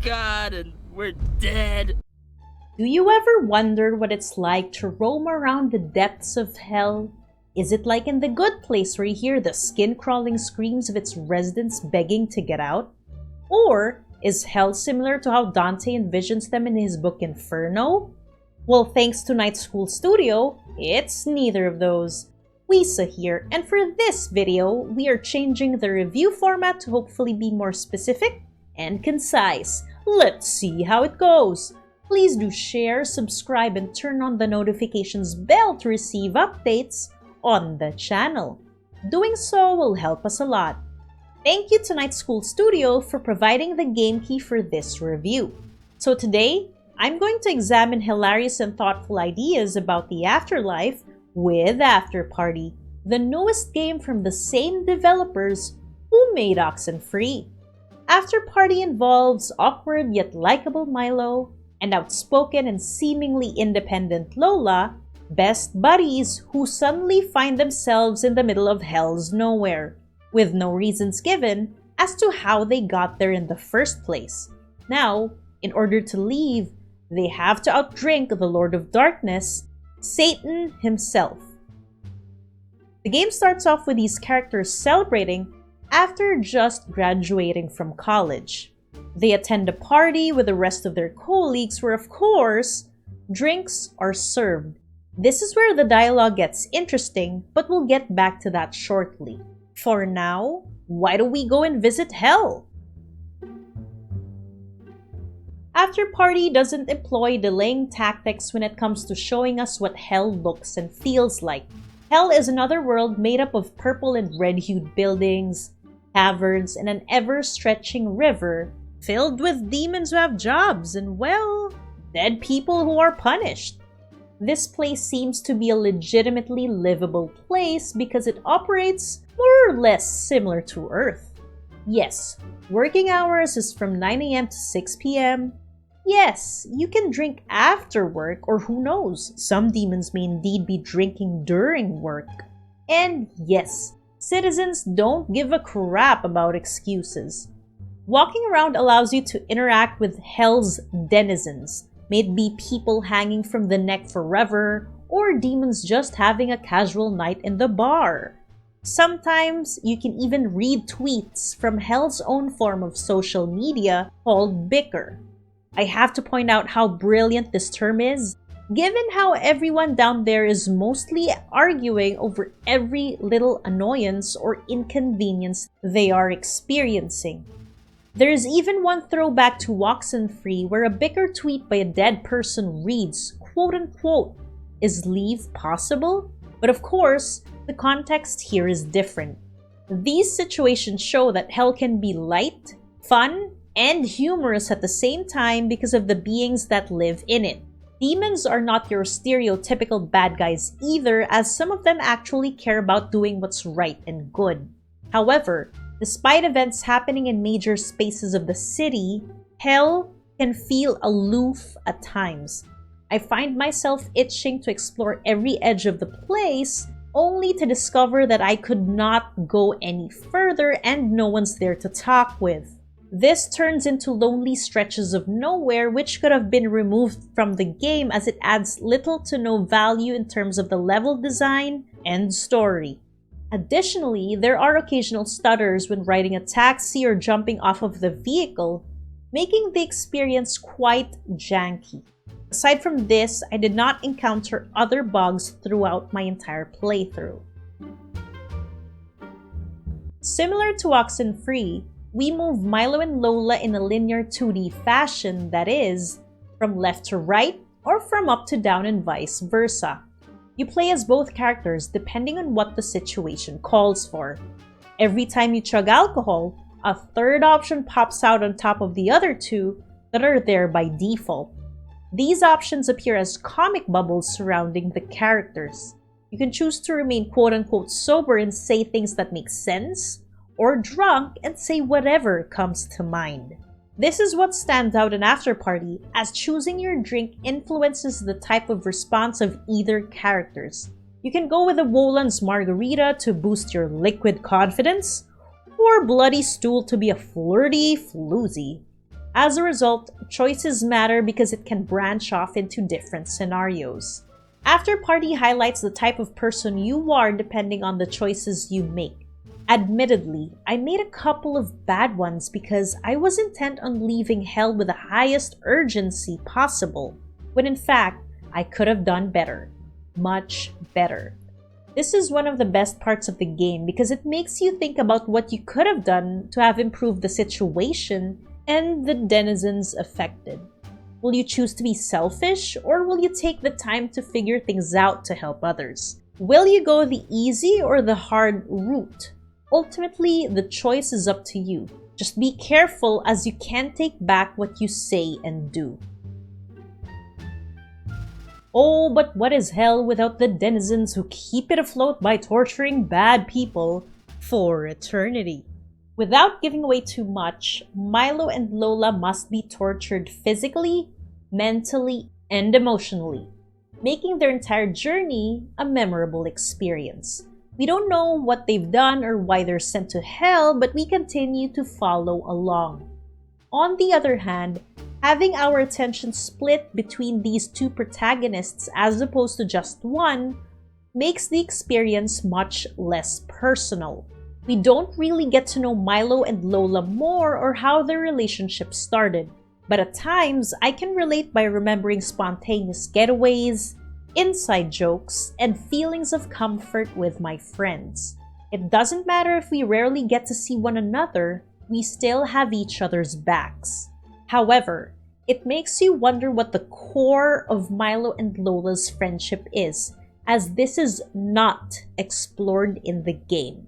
god, and we're dead. Do you ever wonder what it's like to roam around the depths of hell? Is it like in The Good Place where you hear the skin-crawling screams of its residents begging to get out? Or is hell similar to how Dante envisions them in his book Inferno? Well, thanks to Night School Studio, it's neither of those. Lisa here, and for this video, we are changing the review format to hopefully be more specific and concise. Let's see how it goes. Please do share, subscribe, and turn on the notifications bell to receive updates on the channel. Doing so will help us a lot. Thank you to Night School Studio for providing the game key for this review. So today, I'm going to examine hilarious and thoughtful ideas about the afterlife with Afterparty, the newest game from the same developers who made Oxenfree. Afterparty involves awkward yet likable Milo and outspoken and seemingly independent Lola, best buddies who suddenly find themselves in the middle of hell's nowhere, with no reasons given as to how they got there in the first place. Now, in order to leave, they have to outdrink the Lord of Darkness, Satan himself. The game starts off with these characters celebrating after just graduating from college. They attend a party with the rest of their colleagues where, of course, drinks are served. This is where the dialogue gets interesting, but we'll get back to that shortly. For now, why don't we go and visit hell? Afterparty doesn't employ delaying tactics when it comes to showing us what hell looks and feels like. Hell is another world made up of purple and red-hued buildings, caverns, and an ever-stretching river filled with demons who have jobs and, well, dead people who are punished. This place seems to be a legitimately livable place because it operates more or less similar to Earth. Yes, working hours is from 9 AM to 6 PM. Yes, you can drink after work, or who knows, some demons may indeed be drinking during work. And yes, citizens don't give a crap about excuses. Walking around allows you to interact with hell's denizens, may it be people hanging from the neck forever, or demons just having a casual night in the bar. Sometimes you can even read tweets from hell's own form of social media called bicker. I have to point out how brilliant this term is, given how everyone down there is mostly arguing over every little annoyance or inconvenience they are experiencing. There's even one throwback to Oxenfree where a bicker tweet by a dead person reads, quote-unquote, "Is leave possible?" But of course, the context here is different. These situations show that hell can be light, fun, and humorous at the same time because of the beings that live in it. Demons are not your stereotypical bad guys either, as some of them actually care about doing what's right and good. However, despite events happening in major spaces of the city, hell can feel aloof at times. I find myself itching to explore every edge of the place, only to discover that I could not go any further and no one's there to talk with. This turns into lonely stretches of nowhere which could have been removed from the game as it adds little to no value in terms of the level design and story. Additionally, there are occasional stutters when riding a taxi or jumping off of the vehicle, making the experience quite janky. Aside from this, I did not encounter other bugs throughout my entire playthrough. Similar to Oxenfree, we move Milo and Lola in a linear 2D fashion, that is, from left to right or from up to down and vice versa. You play as both characters depending on what the situation calls for. Every time you chug alcohol, a third option pops out on top of the other two that are there by default. These options appear as comic bubbles surrounding the characters. You can choose to remain quote-unquote sober and say things that make sense, or drunk and say whatever comes to mind. This is what stands out in Afterparty, as choosing your drink influences the type of response of either characters. You can go with a Wolan's Margarita to boost your liquid confidence, or Bloody Stool to be a flirty floozy. As a result, choices matter because it can branch off into different scenarios. Afterparty highlights the type of person you are depending on the choices you make. Admittedly, I made a couple of bad ones because I was intent on leaving hell with the highest urgency possible, when in fact, I could have done better. Much better. This is one of the best parts of the game because it makes you think about what you could have done to have improved the situation and the denizens affected. Will you choose to be selfish, or will you take the time to figure things out to help others? Will you go the easy or the hard route? Ultimately, the choice is up to you. Just be careful as you can't take back what you say and do. Oh, but what is hell without the denizens who keep it afloat by torturing bad people for eternity? Without giving away too much, Milo and Lola must be tortured physically, mentally, and emotionally, making their entire journey a memorable experience. We don't know what they've done or why they're sent to hell, but we continue to follow along. On the other hand, having our attention split between these two protagonists as opposed to just one makes the experience much less personal. We don't really get to know Milo and Lola more or how their relationship started, but at times I can relate by remembering spontaneous getaways, inside jokes, and feelings of comfort with my friends. It doesn't matter if we rarely get to see one another, we still have each other's backs. However, it makes you wonder what the core of Milo and Lola's friendship is, as this is not explored in the game.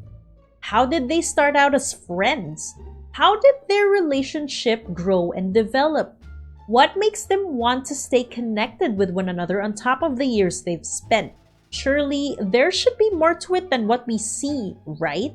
How did they start out as friends? How did their relationship grow and develop? What makes them want to stay connected with one another on top of the years they've spent? Surely, there should be more to it than what we see, right?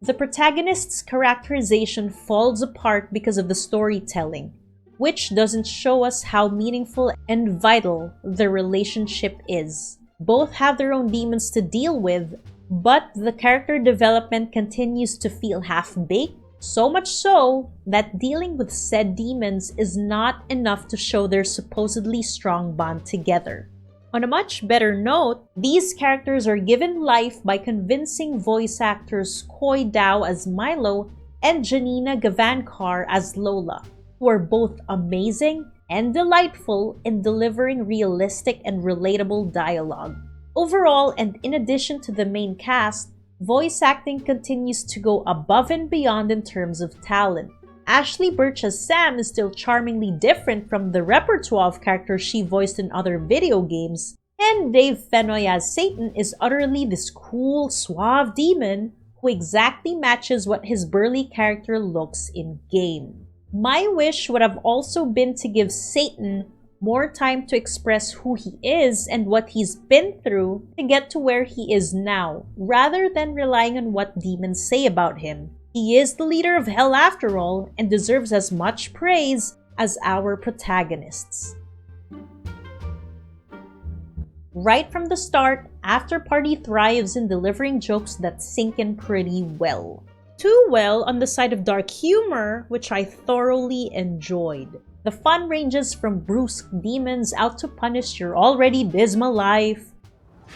The protagonist's characterization falls apart because of the storytelling, which doesn't show us how meaningful and vital the relationship is. Both have their own demons to deal with, but the character development continues to feel half-baked, so much so that dealing with said demons is not enough to show their supposedly strong bond together. On a much better note, these characters are given life by convincing voice actors Koi Dao as Milo and Janina Gavankar as Lola, who are both amazing and delightful in delivering realistic and relatable dialogue. Overall, and in addition to the main cast, voice acting continues to go above and beyond in terms of talent. Ashley Birch as Sam is still charmingly different from the repertoire of characters she voiced in other video games, and Dave Fennoy as Satan is utterly this cool, suave demon who exactly matches what his burly character looks in-game. My wish would have also been to give Satan more time to express who he is and what he's been through to get to where he is now, rather than relying on what demons say about him. He is the leader of hell after all, and deserves as much praise as our protagonists. Right from the start, Afterparty thrives in delivering jokes that sink in pretty well. Too well on the side of dark humor, which I thoroughly enjoyed. The fun ranges from brusque demons out to punish your already dismal life.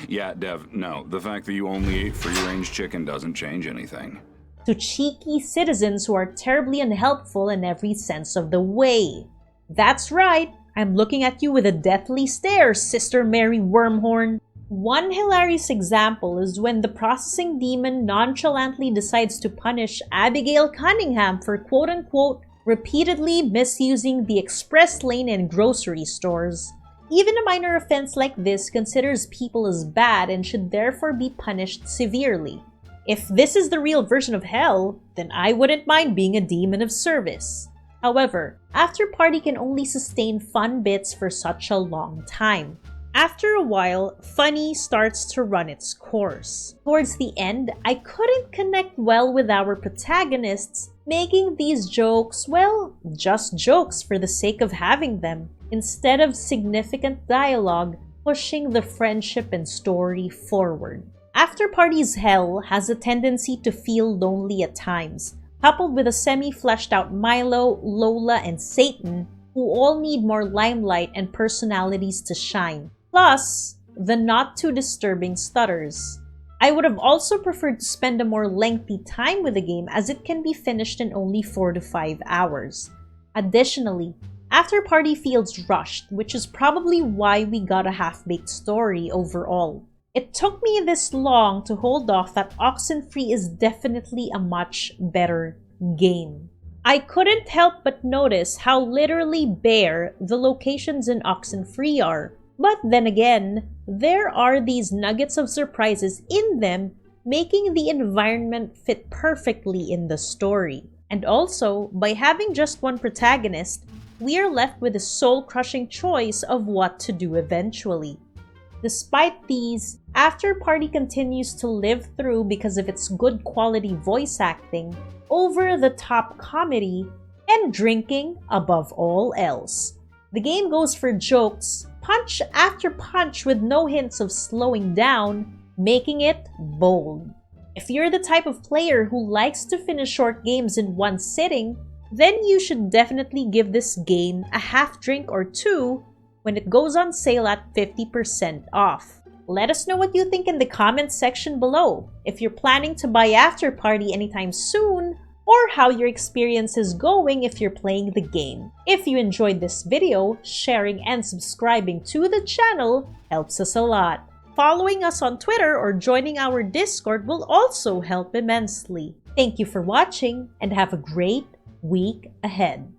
Yeah, Dev, no. The fact that you only ate free-range chicken doesn't change anything. To cheeky citizens who are terribly unhelpful in every sense of the way. That's right, I'm looking at you with a deathly stare, Sister Mary Wormhorn. One hilarious example is when the processing demon nonchalantly decides to punish Abigail Cunningham for quote-unquote repeatedly misusing the express lane in grocery stores. Even a minor offense like this considers people as bad and should therefore be punished severely. If this is the real version of hell, then I wouldn't mind being a demon of service. However, Afterparty can only sustain fun bits for such a long time. After a while, funny starts to run its course. Towards the end, I couldn't connect well with our protagonists, making these jokes, well, just jokes for the sake of having them, instead of significant dialogue pushing the friendship and story forward. Afterparty's hell has a tendency to feel lonely at times, coupled with a semi-fleshed out Milo, Lola, and Satan, who all need more limelight and personalities to shine. Plus, the not too disturbing stutters. I would have also preferred to spend a more lengthy time with the game as it can be finished in only 4 to 5 hours. Additionally, Afterparty feels rushed, which is probably why we got a half-baked story overall. It took me this long to hold off that Oxenfree is definitely a much better game. I couldn't help but notice how literally bare the locations in Oxenfree are. But then again, there are these nuggets of surprises in them, making the environment fit perfectly in the story. And also, by having just one protagonist, we are left with a soul-crushing choice of what to do eventually. Despite these, Afterparty continues to live through because of its good quality voice acting, over-the-top comedy, and drinking above all else. The game goes for jokes, punch after punch with no hints of slowing down, making it bold. If you're the type of player who likes to finish short games in one sitting, then you should definitely give this game a half drink or two when it goes on sale at 50% off. Let us know what you think in the comments section below, if you're planning to buy Afterparty anytime soon, or how your experience is going if you're playing the game. If you enjoyed this video, sharing and subscribing to the channel helps us a lot. Following us on Twitter or joining our Discord will also help immensely. Thank you for watching and have a great week ahead.